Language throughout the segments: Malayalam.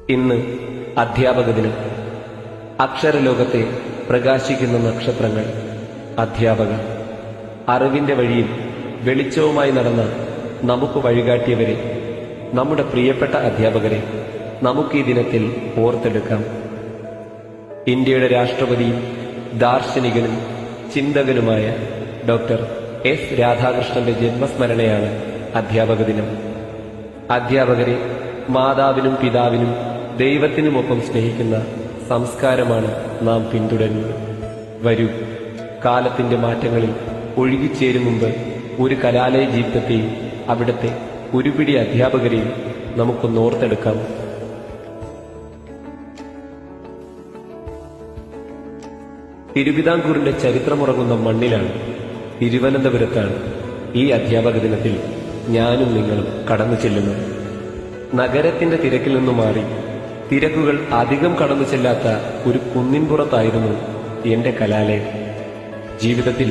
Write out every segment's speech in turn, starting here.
ഇന്ന് അധ്യാപക ദിനം. അക്ഷരലോകത്തെ പ്രകാശിക്കുന്ന നക്ഷത്രങ്ങൾ അധ്യാപകർ. അറിവിന്റെ വഴിയിൽ വെളിച്ചവുമായി നടന്ന നമുക്ക് വഴികാട്ടിയവരെ, നമ്മുടെ പ്രിയപ്പെട്ട അധ്യാപകരെ നമുക്ക് ഈ ദിനത്തിൽ ഓർത്തെടുക്കാം. ഇന്ത്യയുടെ രാഷ്ട്രപതിയും ദാർശനികനും ചിന്തകനുമായ ഡോക്ടർ എസ് രാധാകൃഷ്ണന്റെ ജന്മസ്മരണയാണ് അധ്യാപക ദിനം. അധ്യാപകരെ മാതാവിനും പിതാവിനും ദൈവത്തിനുമൊപ്പം സ്നേഹിക്കുന്ന സംസ്കാരമാണ് നാം പിന്തുടരുന്നത്. വരൂ, കാലത്തിന്റെ മാറ്റങ്ങളിൽ ഒഴുകിച്ചേരും മുമ്പ് ഒരു കലാലയ ജീവിതത്തെയും അവിടുത്തെ ഒരുപിടി അധ്യാപകരെയും നമുക്കൊന്നോർത്തെടുക്കാം. തിരുവിതാംകൂറിന്റെ ചരിത്രമുറങ്ങുന്ന മണ്ണിലാണ്, തിരുവനന്തപുരത്താണ് ഈ അധ്യാപക ദിനത്തിൽ ഞാനും നിങ്ങളും കടന്നു ചെല്ലുന്നത്. നഗരത്തിന്റെ തിരക്കിൽ നിന്നു മാറി തിരക്കുകൾ അധികം കടന്നു ചെല്ലാത്ത ഒരു കുന്നിൻപുറത്തായിരുന്നു എന്റെ കലാലയം. ജീവിതത്തിൽ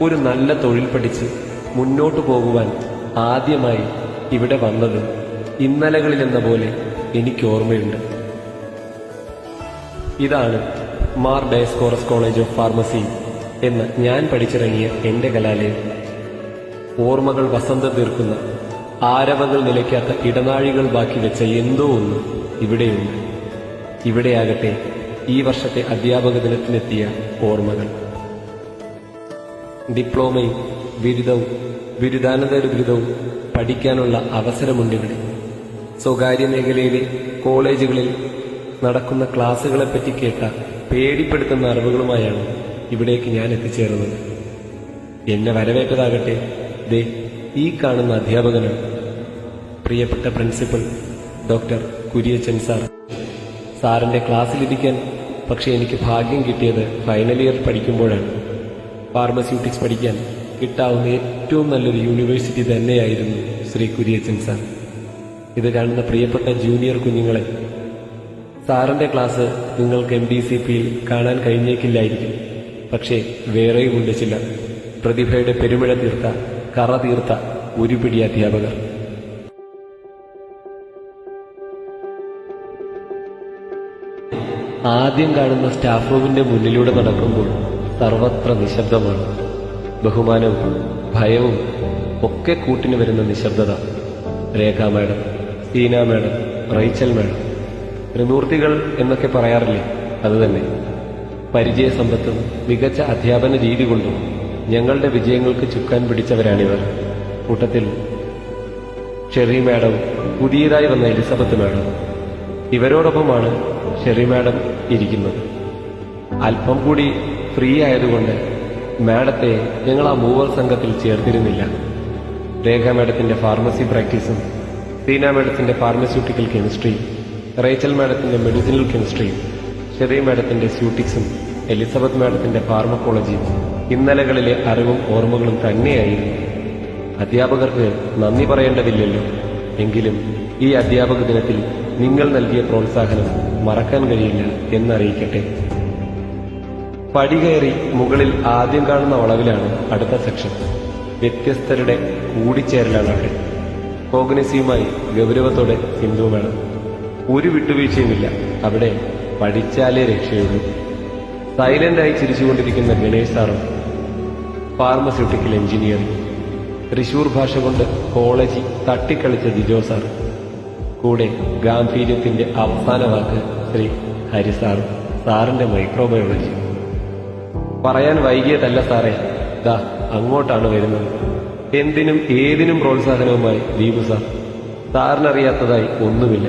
ഒരു നല്ല തൊഴിൽ പഠിച്ച് മുന്നോട്ടു പോകുവാൻ ആദ്യമായി ഇവിടെ വന്നത് ഇന്നലകളിലെന്ന പോലെ എനിക്ക് ഓർമ്മയുണ്ട്. ഇതാണ് മാർ ഡയസ്കോറസ് കോളേജ് ഓഫ് ഫാർമസി എന്ന ഞാൻ പഠിച്ചിറങ്ങിയ എന്റെ കലാലയം. ഓർമ്മകൾ വസന്തം തീർക്കുന്ന, ആരവങ്ങൾ നിലയ്ക്കാത്ത ഇടനാഴികൾ ബാക്കി വെച്ച എന്തോ ഒന്ന് ഇവിടെയുണ്ട്. ഇവിടെയാകട്ടെ ഈ വർഷത്തെ അധ്യാപക ദിനത്തിനെത്തിയ ഓർമ്മകൾ. ഡിപ്ലോമയും ബിരുദവും ബിരുദാനന്തര ബിരുദവും പഠിക്കാനുള്ള അവസരമുണ്ടിവിടെ. സ്വകാര്യ മേഖലയിലെ കോളേജുകളിൽ നടക്കുന്ന ക്ലാസുകളെപ്പറ്റി കേട്ട പേടിപ്പെടുത്തുന്ന അറിവുകളുമായാണ് ഇവിടേക്ക് ഞാൻ എത്തിച്ചേർന്നത്. എന്നെ വരവേറ്റതാകട്ടെ ദേ ഈ കാണുന്ന അധ്യാപകനാണ്, പ്രിയപ്പെട്ട പ്രിൻസിപ്പൽ ഡോക്ടർ കുര്യച്ചൻ സാർ. സാറിന്റെ ക്ലാസ്സിലിരിക്കാൻ പക്ഷെ എനിക്ക് ഭാഗ്യം കിട്ടിയത് ഫൈനൽ ഇയർ പഠിക്കുമ്പോഴാണ്. ഫാർമസ്യൂട്ടിക്സ് പഠിക്കാൻ കിട്ടാവുന്ന ഏറ്റവും നല്ലൊരു യൂണിവേഴ്സിറ്റി തന്നെയായിരുന്നു ശ്രീ കുര്യച്ചൻ സാർ. ഇത് കാണുന്ന പ്രിയപ്പെട്ട ജൂനിയർ കുഞ്ഞുങ്ങളെ, സാറിന്റെ ക്ലാസ് നിങ്ങൾക്ക് MDCPയിൽ കാണാൻ കഴിഞ്ഞേക്കില്ലായിരിക്കും. പക്ഷേ വേറെയുമുണ്ട് ചില പ്രതിഭയുടെ പെരുമിഴ തീർത്ത, കറ തീർത്ത ഒരുപിടി അധ്യാപകർ. ആദ്യം കാണുന്ന സ്റ്റാഫ് റൂമിന്റെ മുന്നിലൂടെ നടക്കുമ്പോൾ സർവത്ര നിശബ്ദമാണ്. ബഹുമാനവും ഭയവും ഒക്കെ കൂട്ടിന് വരുന്ന നിശബ്ദത. Rekha madam, Seena madam, Rachel madam, ത്രിമൂർത്തികൾ എന്നൊക്കെ പറയാറില്ലേ, അതുതന്നെ. പരിചയസമ്പത്തും മികച്ച അധ്യാപന രീതി കൊണ്ടും ഞങ്ങളുടെ വിജയങ്ങൾക്ക് ചുക്കാൻ പിടിച്ചവരാണിവർ. കൂട്ടത്തിൽ ഷെറി മാഡം, പുതിയതായി വന്ന എലിസബത്ത് മാഡം, ഇവരോടൊപ്പമാണ് ഷെറി മാഡം ഇരിക്കുന്നത്. അല്പം കൂടി ഫ്രീ ആയതുകൊണ്ട് മാഡത്തെ ഞങ്ങൾ ആ മൂവർ സംഘത്തിൽ ചേർത്തിരുന്നില്ല. രേഖ മാഡത്തിന്റെ ഫാർമസി പ്രാക്ടീസും, സീന മാഡത്തിന്റെ ഫാർമസ്യൂട്ടിക്കൽ കെമിസ്ട്രിയും, റേച്ചൽ മാഡത്തിന്റെ മെഡിസിനൽ കെമിസ്ട്രിയും, ഷെറി മാഡത്തിന്റെ സ്യൂട്ടിക്സും, എലിസബത്ത് മാഡത്തിന്റെ ഫാർമക്കോളജിയും ഇന്നലകളിലെ അറിവും ഓർമ്മകളും തന്നെയായിരുന്നു. അധ്യാപകർക്ക് നന്ദി പറയേണ്ടതില്ലല്ലോ. എങ്കിലും ഈ അധ്യാപക ദിനത്തിൽ നിങ്ങൾ നൽകിയ പ്രോത്സാഹനം മറക്കാൻ കഴിയില്ല എന്നറിയിക്കട്ടെ. പടി കയറി മുകളിൽ ആദ്യം കാണുന്ന വളവിലാണ് അടുത്ത സെക്ഷൻ. വ്യത്യസ്തരുടെ കൂടിച്ചേരലാണ് അവിടെ. കോഗ്നിസീവുമായി ഗൗരവത്തോടെ സിന്ധു മാഡം. ഒരു വിട്ടുവീഴ്ചയുമില്ല, അവിടെ പഠിച്ചാലേ രക്ഷയുള്ളൂ. സൈലന്റായി ചിരിച്ചുകൊണ്ടിരിക്കുന്ന ഗണേഷ് സാറും, ഫാർമസ്യൂട്ടിക്കൽ എഞ്ചിനീയറിംഗ്, തൃശൂർ ഭാഷ കൊണ്ട് കോളേജ് തട്ടിക്കളിച്ച ജിജോ സാർ, കൂടെ ഗാംഭീര്യത്തിന്റെ അവസാന വാക്ക് ശ്രീ ഹരിസാറും, സാറിന്റെ മൈക്രോബയോളജി. പറയാൻ വൈകിയതല്ല സാറേ, ദാ അങ്ങോട്ടാണ് വരുന്നത്. എന്തിനും ഏതിനും പ്രോത്സാഹനവുമായി ദീപു സാർ. സാറിനറിയാത്തതായി ഒന്നുമില്ല.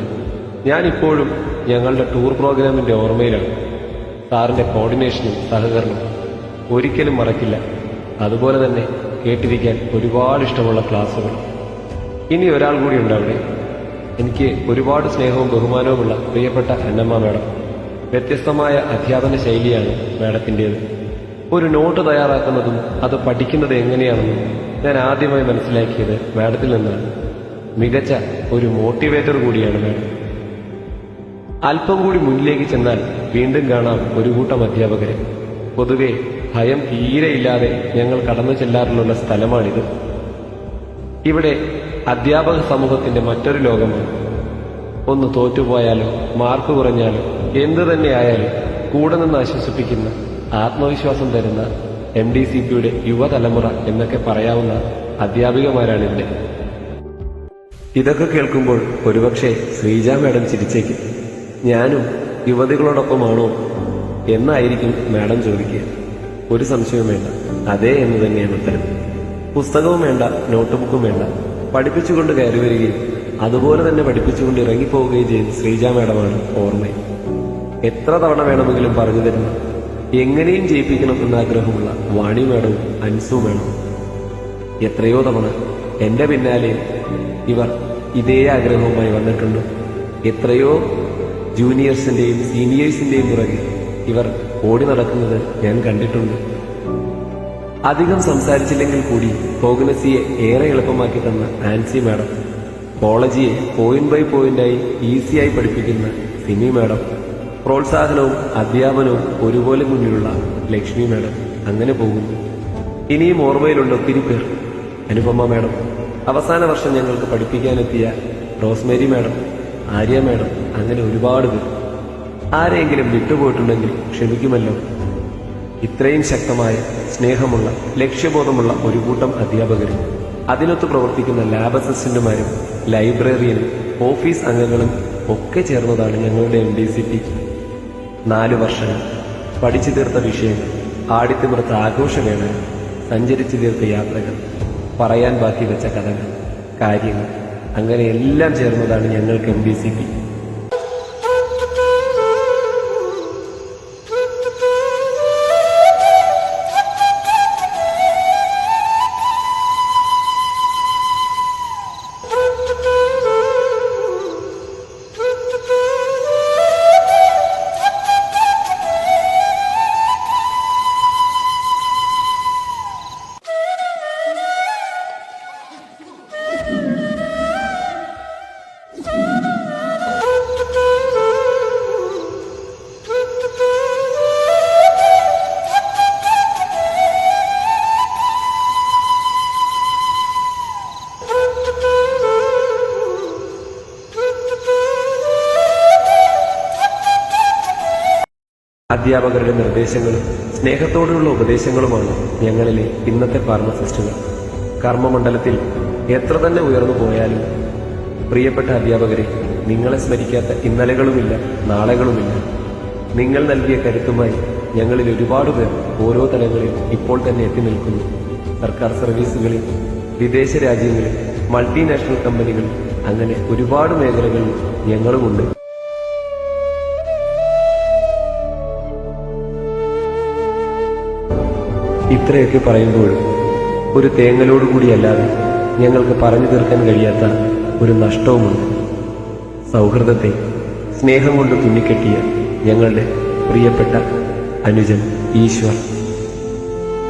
ഞാനിപ്പോഴും ഞങ്ങളുടെ ടൂർ പ്രോഗ്രാമിന്റെ ഓർമ്മയിലാണ്. സാറിന്റെ കോർഡിനേഷനും സഹകരണവും ഒരിക്കലും മറക്കില്ല. അതുപോലെ തന്നെ കേട്ടിരിക്കാൻ ഒരുപാട് ഇഷ്ടമുള്ള ക്ലാസുകൾ. ഇനി ഒരാൾ കൂടിയുണ്ട് അവിടെ. എനിക്ക് ഒരുപാട് സ്നേഹവും ബഹുമാനവുമുള്ള പ്രിയപ്പെട്ട അന്നമ്മ മാഡം. വ്യത്യസ്തമായ അധ്യാപന ശൈലിയാണ് മാഡത്തിൻ്റേത്. ഒരു നോട്ട് തയ്യാറാക്കുന്നതും അത് പഠിക്കുന്നത് എങ്ങനെയാണെന്നും ഞാൻ ആദ്യമായി മനസ്സിലാക്കിയത് മാഡത്തിൽ നിന്നാണ്. മികച്ച ഒരു മോട്ടിവേറ്റർ കൂടിയാണ് മാഡം. അല്പം കൂടി മുന്നിലേക്ക് ചെന്നാൽ വീണ്ടും കാണാം ഒരു കൂട്ടം അധ്യാപകരെ. പൊതുവെ ഭയം തീരെയില്ലാതെ ഞങ്ങൾ കടന്നു ചെല്ലാറുള്ള സ്ഥലമാണിത്. ഇവിടെ അധ്യാപക സമൂഹത്തിന്റെ മറ്റൊരു ലോകമാണ്. ഒന്ന് തോറ്റുപോയാലോ മാർക്ക് കുറഞ്ഞാലോ എന്തു തന്നെ ആയാലും കൂടെ നിന്ന് ആശ്വസിപ്പിക്കുന്ന ആത്മവിശ്വാസം തരുന്ന MDCPയുടെ യുവതലമുറ എന്നൊക്കെ പറയാവുന്ന അധ്യാപികമാരാണിവിടെ. ഇതൊക്കെ കേൾക്കുമ്പോൾ ഒരുപക്ഷെ ശ്രീജ മാഡം ചിരിച്ചേക്കും. ഞാനും യുവതികളോടൊപ്പമാണോ എന്നായിരിക്കും മാഡം ചോദിക്കുക. ഒരു സംശയവും വേണ്ട, അതെ എന്ന് തന്നെയാണ് ഉത്തരം. പുസ്തകവും വേണ്ട, നോട്ട്ബുക്കും വേണ്ട, പഠിപ്പിച്ചുകൊണ്ട് കയറി വരികയും അതുപോലെ തന്നെ പഠിപ്പിച്ചുകൊണ്ട് ഇറങ്ങിപ്പോവുകയും ചെയ്യുന്ന ശ്രീജ മാഡമാണ് ഓർമ്മയിൽ. എത്ര തവണ വേണമെങ്കിലും പറഞ്ഞു തരുന്ന, എങ്ങനെയും ജയിപ്പിക്കണം എന്ന ആഗ്രഹമുള്ള വാണി മാഡവും അൻസു മാഡവും. എത്രയോ തവണ എന്റെ പിന്നാലെ ഇവർ ഇതേ ആഗ്രഹവുമായി വന്നിട്ടുണ്ട്. എത്രയോ ജൂനിയേഴ്സിന്റെയും സീനിയേഴ്സിന്റെയും പുറകെ ഇവർ ഓടി നടക്കുന്നത് ഞാൻ കണ്ടിട്ടുണ്ട്. അധികം സംസാരിച്ചില്ലെങ്കിൽ കൂടി കോഗ്നസിയെ ഏറെ എളുപ്പമാക്കി തന്ന ആൻസി മാഡം, കോളേജിയെ പോയിന്റ് ബൈ പോയിന്റായി ഈസിയായി പഠിപ്പിക്കുന്ന സിമി മാഡം, പ്രോത്സാഹനവും അധ്യാപനവും ഒരുപോലെ മുന്നിലുള്ള ലക്ഷ്മി മാഡം. അങ്ങനെ പോകുന്നു. ഇനിയും ഓർമ്മയിലുള്ള ഒത്തിരി പേർ. അനുപമ മാഡം, അവസാന വർഷം ഞങ്ങൾക്ക് പഠിപ്പിക്കാനെത്തിയ റോസ്മേരി മാഡം, ആര്യ മാഡം, അങ്ങനെ ഒരുപാട് പേർ. ആരെയെങ്കിലും വിട്ടുപോയിട്ടുണ്ടെങ്കിൽ ക്ഷമിക്കുമല്ലോ. ഇത്രയും ശക്തമായ സ്നേഹമുള്ള ലക്ഷ്യബോധമുള്ള ഒരു കൂട്ടം അധ്യാപകരും അതിനൊത്ത് പ്രവർത്തിക്കുന്ന ലാബ് അസിസ്റ്റന്റുമാരും ലൈബ്രറിയനും ഓഫീസ് അംഗങ്ങളും ഒക്കെ ചേർന്നതാണ് ഞങ്ങളുടെ MDCP. 4 വർഷങ്ങൾ പഠിച്ചു തീർത്ത വിഷയങ്ങൾ, ആടിത്തിമിർത്ത ആഘോഷവേളകൾ, സഞ്ചരിച്ചു തീർത്ത യാത്രകൾ, പറയാൻ ബാക്കി വെച്ച കഥകൾ, കാര്യങ്ങൾ, അങ്ങനെ എല്ലാം ചേർന്നതാണ് ഞങ്ങൾക്ക് MDCP. അധ്യാപകരുടെ നിർദ്ദേശങ്ങളും സ്നേഹത്തോടുള്ള ഉപദേശങ്ങളുമാണ് ഞങ്ങളിലെ ഇന്നത്തെ ഫാർമസിസ്റ്റുകൾ. കർമ്മമണ്ഡലത്തിൽ എത്ര തന്നെ ഉയർന്നു പോയാലും പ്രിയപ്പെട്ട അധ്യാപകരെ, നിങ്ങളെ സ്മരിക്കാത്ത ഇന്നലകളുമില്ല, നാളെകളുമില്ല. നിങ്ങൾ നൽകിയ കരുത്തുമായി ഞങ്ങളിൽ ഒരുപാട് പേർ ഓരോ തലങ്ങളിൽ ഇപ്പോൾ തന്നെ എത്തി നിൽക്കുന്നു. സർക്കാർ സർവീസുകളിൽ, വിദേശ രാജ്യങ്ങളിൽ, മൾട്ടിനാഷണൽ കമ്പനികളിൽ, അങ്ങനെ ഒരുപാട് മേഖലകളിൽ ഞങ്ങളുമുണ്ട്. ഇത്രയൊക്കെ പറയുമ്പോഴും ഒരു തേങ്ങലോടുകൂടിയല്ലാതെ ഞങ്ങൾക്ക് പറഞ്ഞു തീർക്കാൻ കഴിയാത്ത ഒരു നഷ്ടവുമുണ്ട്. സൗഹൃദത്തെ സ്നേഹം കൊണ്ട് തുന്നിക്കെട്ടിയ ഞങ്ങളുടെ പ്രിയപ്പെട്ട അനുജൻ ഈശ്വർ,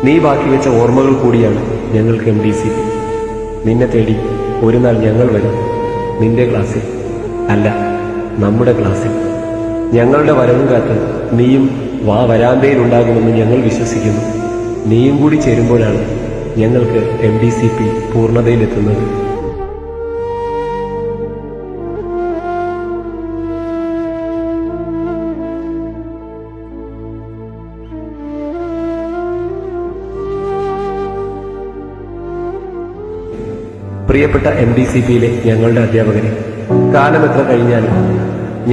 നീ ബാക്കി വെച്ച ഓർമ്മകൾ കൂടിയാണ് ഞങ്ങൾക്ക് MDCP. നിന്നെ തേടി ഒരു നാൾ ഞങ്ങൾ വരും. നിന്റെ ക്ലാസ്സിൽ അല്ല, നമ്മുടെ ക്ലാസ്സിൽ. ഞങ്ങളുടെ വരവും കാത്ത് നീയും വരാന്തയിലുണ്ടാകുമെന്ന് ഞങ്ങൾ വിശ്വസിക്കുന്നു. നീയും കൂടി ചേരുമ്പോഴാണ് ഞങ്ങൾക്ക് MDCP പൂർണ്ണതയിലെത്തുന്നത്. പ്രിയപ്പെട്ട MDCPയിലെ ഞങ്ങളുടെ അധ്യാപകരെ, കാലമെത്ര കഴിഞ്ഞാലും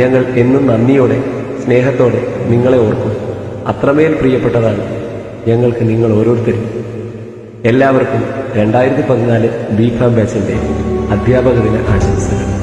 ഞങ്ങൾ എന്നും നന്ദിയോടെ സ്നേഹത്തോടെ നിങ്ങളെ ഓർക്കും. അത്രമേൽ പ്രിയപ്പെട്ടതാണ് ഞങ്ങൾക്ക് നിങ്ങൾ ഓരോരുത്തരും. എല്ലാവർക്കും 2014 BCom ബാച്ചിന്റെ അധ്യാപക ദിന ആശംസകൾ.